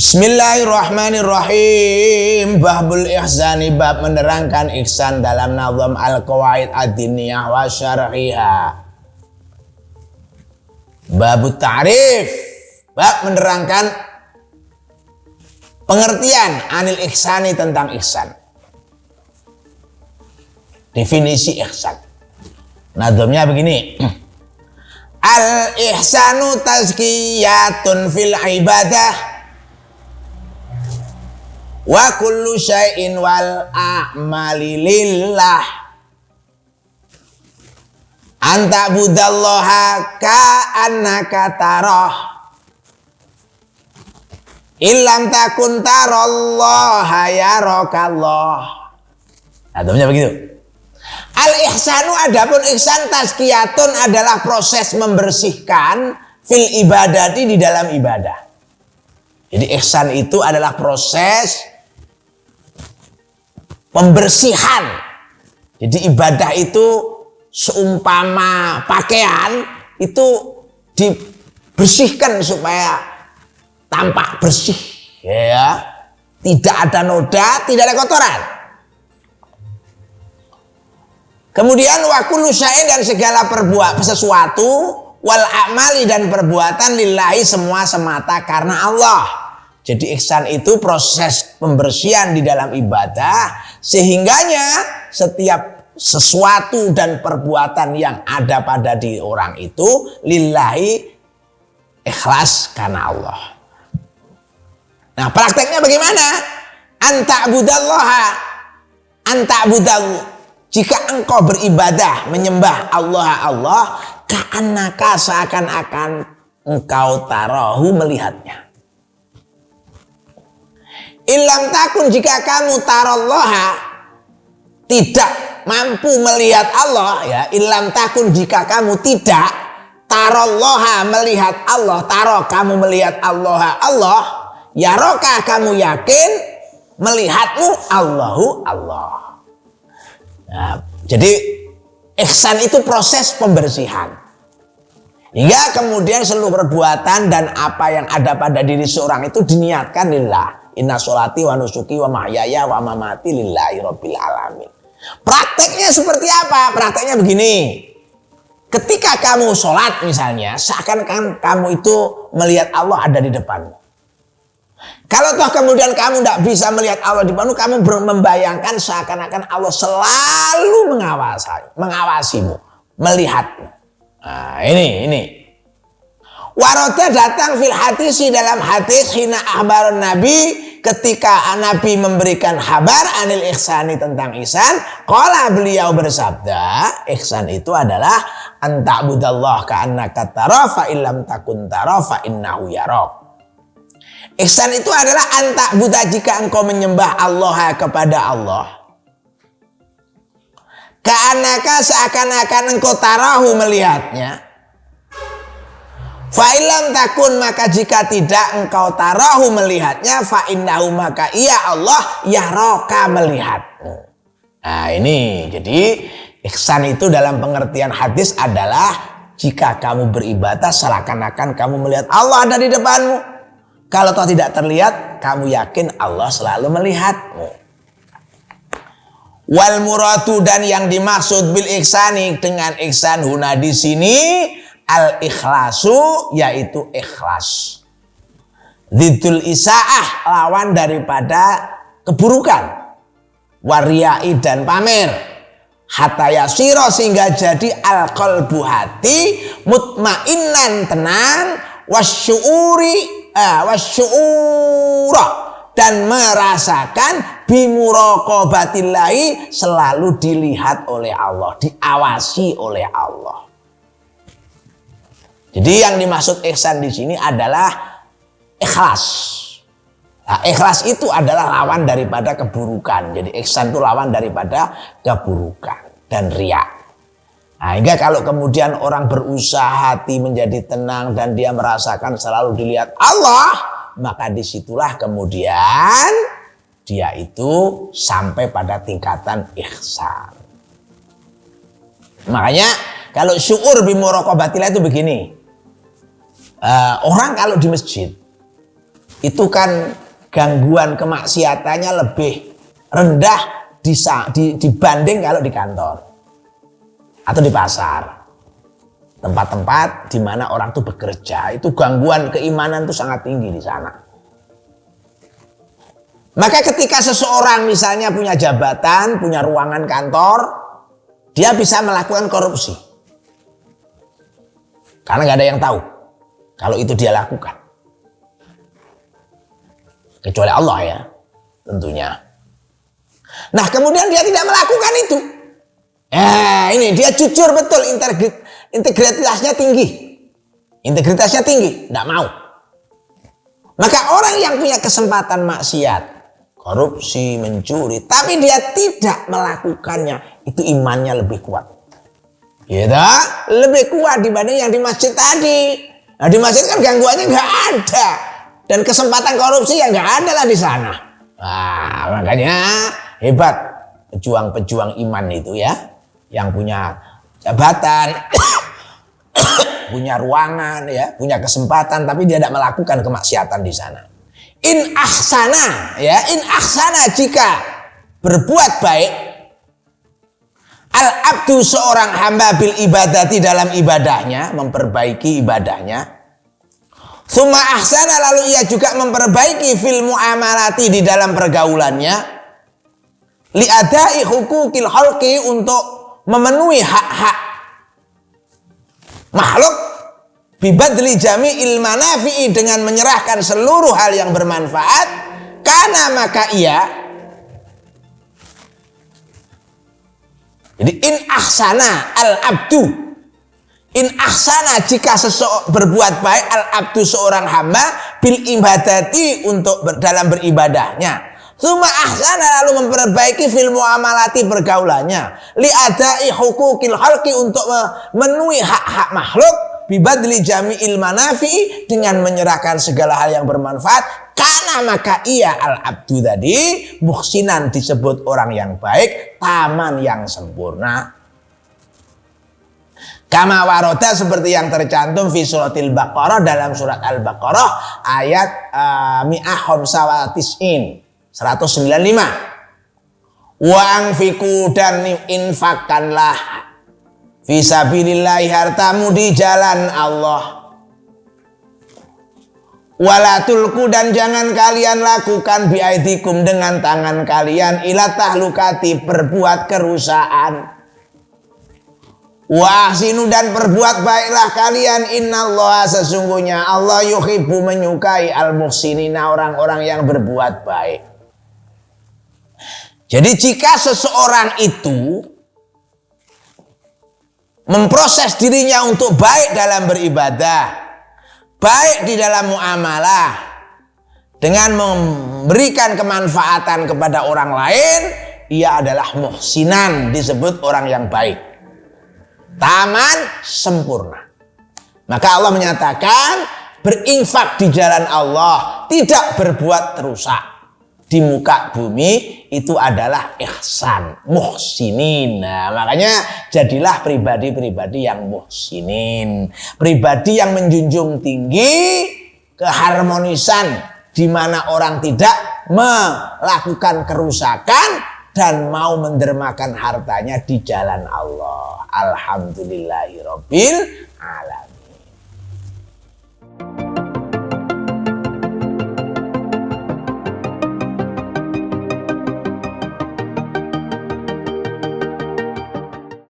Bismillahirrahmanirrahim. Babul ihsani, bab menerangkan ihsan dalam nazam al-qawaid ad-diniyah wa syar'iyah. Babut ta'rif, bab menerangkan pengertian anil ihsani, tentang ihsan. Definisi ihsan. Nazamnya begini. Al-ihsanu tazkiyatun fil ibadah wa kullu syai'in wal a'mali lillah anta budallaha ka'annaka tarah illam takun tarallaha yarakallah. Adabnya begitu. Al-ihsanu, adapun ihsan tazkiyatun adalah proses membersihkan fil ibadati, di dalam ibadah. Jadi ihsan itu adalah proses pembersihan. Jadi ibadah itu seumpama pakaian, itu dibersihkan supaya tampak bersih, ya. Tidak ada noda, tidak ada kotoran. Kemudian wa kullu syai'in, dan segala sesuatu, wal a'mali, dan perbuatan, lillahi, semua semata karena Allah. Jadi ihsan itu proses pembersihan di dalam ibadah, sehingganya setiap sesuatu dan perbuatan yang ada pada diri orang itu lillahi, ikhlas karena Allah. Nah, prakteknya bagaimana? Anta'budallah, jika engkau beribadah menyembah Allah, ka'annaka, seakan-akan engkau tarahu, melihatnya. Illam takun, jika kamu tarallaha, tidak mampu melihat Allah, ya. Illam takun, jika kamu tidak tarallaha, melihat Allah, taro, kamu melihat Allah, yaroka, kamu yakin melihatmu Allahu Allah. Nah, jadi ihsan itu proses pembersihan, hingga kemudian seluruh perbuatan dan apa yang ada pada diri seorang itu diniatkan lillah. Inna sholati wa nusuki wa mahyaya wa mamati lillahi rabbil alamin. Prakteknya seperti apa? Prakteknya begini. Ketika kamu sholat misalnya, seakan-akan kamu itu melihat Allah ada di depanmu. Kalau toh kemudian kamu tidak bisa melihat Allah di depanmu, kamu membayangkan seakan-akan Allah selalu mengawasimu, melihatmu. Nah, ini. Waroda datang fil hadis, dalam hadis, hina ahbarun Nabi, ketika Nabi memberikan kabar anil ihsani, tentang ihsan, qala, beliau bersabda, ihsan itu adalah anta'budallah ka'annaka tara fa illam takun tara fa innahu yarak. Ihsan itu adalah anta'buda, jika engkau menyembah Allah, kepada Allah, ka'annaka, seakan-akan engkau tarahu, melihatnya. Fa'ilam takun, maka jika tidak engkau tarahu, melihatnya, fa'innahu, maka ia Allah yaraka, melihatmu. Nah, ini jadi ihsan itu dalam pengertian hadis adalah jika kamu beribadah seakan-akan kamu melihat Allah ada di depanmu. Kalau toh tidak terlihat, kamu yakin Allah selalu melihatmu. Wal muradu, dan yang dimaksud bil ihsani, dengan ihsan huna di sini, al-ikhlasu, yaitu ikhlas. Dzidul isaah, lawan daripada keburukan. Wariyai, dan pamer. Hatta yasiro, sehingga jadi al-qalbu, hati, mutmainnan, tenang, wasyu'ura, dan merasakan bimuraqabatillahi, selalu dilihat oleh Allah, diawasi oleh Allah. Jadi yang dimaksud ihsan di sini adalah ikhlas. Nah, ikhlas itu adalah lawan daripada keburukan. Jadi ihsan itu lawan daripada keburukan dan riya. Nah, hingga kalau kemudian orang berusaha hati menjadi tenang dan dia merasakan selalu dilihat Allah, maka disitulah kemudian dia itu sampai pada tingkatan ihsan. Makanya kalau syukur bimuraqabatillah itu begini. Orang kalau di masjid itu kan gangguan kemaksiatannya lebih rendah dibanding kalau di kantor atau di pasar. Tempat-tempat di mana orang tuh bekerja, itu gangguan keimanan tuh sangat tinggi di sana. Maka ketika seseorang misalnya punya jabatan, punya ruangan kantor, dia bisa melakukan korupsi. Karena nggak ada yang tahu kalau itu dia lakukan. Kecuali Allah ya, tentunya. Nah, kemudian dia tidak melakukan itu. Ini dia jujur betul, integritasnya tinggi. Integritasnya tinggi, tidak mau. Maka orang yang punya kesempatan maksiat, korupsi, mencuri, tapi dia tidak melakukannya, itu imannya lebih kuat. Gitu? Lebih kuat dibanding yang di masjid tadi. Nah, di masjid kan gangguannya nggak ada. Dan kesempatan korupsi yang nggak ada lah di sana. Nah, makanya hebat pejuang-pejuang iman itu ya. Yang punya jabatan, punya ruangan, ya, punya kesempatan, tapi dia tidak melakukan kemaksiatan di sana. In ahsana, ya, in ahsana jika berbuat baik, al abdu seorang hamba bil ibadati dalam ibadahnya, memperbaiki ibadahnya. Summa ahsana lalu ia juga memperbaiki fil muamalati di dalam pergaulannya. Li adai hukukil khalqi untuk memenuhi hak-hak makhluk bibadli jami'il manafi'i dengan menyerahkan seluruh hal yang bermanfaat, karena maka ia, jadi in ahsana al abdu, in ahsana jika berbuat baik al abdu seorang hamba bil ibadati untuk dalam beribadahnya. Suma ahsana lalu memperbaiki fil muamalati pergaulannya, li adai hukukil khalqi untuk memenuhi hak-hak makhluk bibadli jami'il manafi'i dengan menyerahkan segala hal yang bermanfaat, karena maka ia al abdu tadi muhsinan disebut orang yang baik, taman yang sempurna. Kama waroda seperti yang tercantum fi suratil Baqarah dalam surat Al-Baqarah ayat mi'ah khamsa wa tis'in 195. Wa anfiku dan infakkanlah fisabilillahi hartamu di jalan Allah. Wala tulku dan jangan kalian lakukan biaidikum dengan tangan kalian ila tahlukati berbuat kerusakan. Wa ahsinu dan berbuat baiklah kalian, innallaha sesungguhnya Allah yuhibbu menyukai al-muhsinina orang-orang yang berbuat baik. Jadi jika seseorang itu memproses dirinya untuk baik dalam beribadah, baik di dalam muamalah, dengan memberikan kemanfaatan kepada orang lain, ia adalah muhsinan, disebut orang yang baik, taman sempurna. Maka Allah menyatakan berinfak di jalan Allah, tidak berbuat rusak di muka bumi, itu adalah ihsan, muhsinin. Nah, makanya jadilah pribadi-pribadi yang muhsinin, pribadi yang menjunjung tinggi keharmonisan, di mana orang tidak melakukan kerusakan dan mau mendermakan hartanya di jalan Allah. Alhamdulillahirabbil alamin.